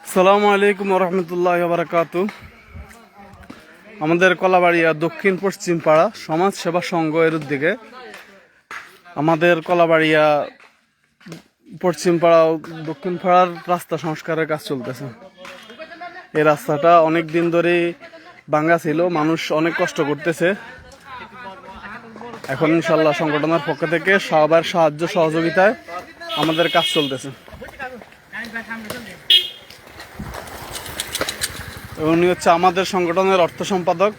আসসালামু আলাইকুম রহমতুল্লাহ বারাকাতু। আমাদের কলাবাড়িয়া দক্ষিণ পশ্চিম পাড়া সমাজ সেবা সংঘ এর উদ্যোগে আমাদের কলাবাড়িয়া পশ্চিম পাড়া ও দক্ষিণ পাড়ার রাস্তা সংস্কারের কাজ চলতেছে। এই রাস্তাটা অনেক দিন ধরে ভাঙা ছিল, মানুষ অনেক কষ্ট করতেছে। এখন ইনশাল্লাহ সংগঠনের পক্ষ থেকে সবার সাহায্য সহযোগিতায় আমাদের কাজ চলতেছে। উনি হচ্ছে আমাদের সংগঠনের অর্থ সম্পাদক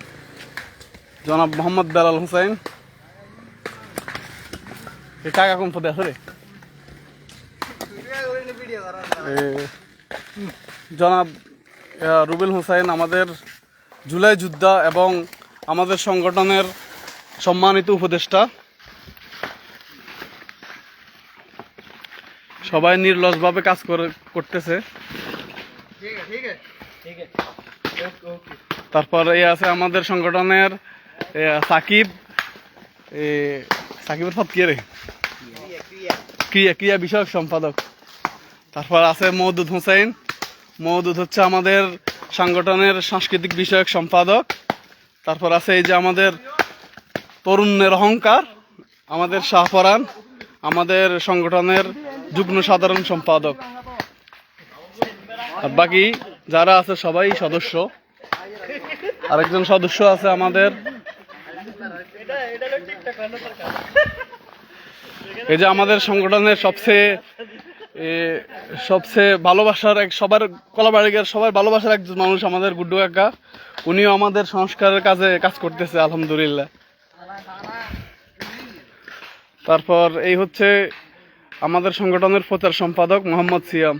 জনাব মোহাম্মদ বেলাল হোসেন। টাকা কম পদে আছে রে। জনাব রুবেল হোসেন আমাদের জুলাই যোদ্ধা এবং আমাদের সংগঠনের সম্মানিত উপদেষ্টা। সবাই নির্লসভাবে কাজ করতেছে। তারপর এই আছে আমাদের সংগঠনের সাকিব, সাকিবের সব কে রে ক্রিয়া বিষয়ক সম্পাদক। তারপর আছে মওদুদ হোসেন, মওদুদ হচ্ছে আমাদের সংগঠনের সাংস্কৃতিক বিষয়ক সম্পাদক। তারপর আছে এই যে আমাদের তরুণের অহংকার, আমাদের শাহপরান, আমাদের সংগঠনের যুগ্ম সাধারণ সম্পাদক। আর বাকি যারা আছে সবাই সদস্য। আরেকজন সদস্য আছে আমাদের এই যে আমাদের সংগঠনের সবচেয়ে ভালোবাসার সবার কলাবাড়ির সবার ভালোবাসার একজন মানুষ আমাদের গুড্ডু কাকা। উনিও আমাদের সংস্কারের কাজে কাজ করতেছে আলহামদুলিল্লাহ। তারপর এই হচ্ছে আমাদের সংগঠনের প্রচার সম্পাদক মোহাম্মদ সিয়াম।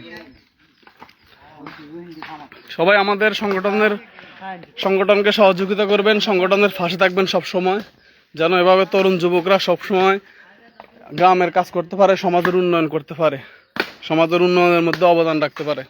সবাই আমাদের সংগঠনকে সহযোগিতা করবেন, সংগঠনের পাশে থাকবেন সব সময়, যেন এভাবে তরুণ যুবকরা সব সময় গ্রামের কাজ করতে পারে, সমাজের উন্নয়ন করতে পারে, সমাজের উন্নয়নের মধ্যে অবদান রাখতে পারে।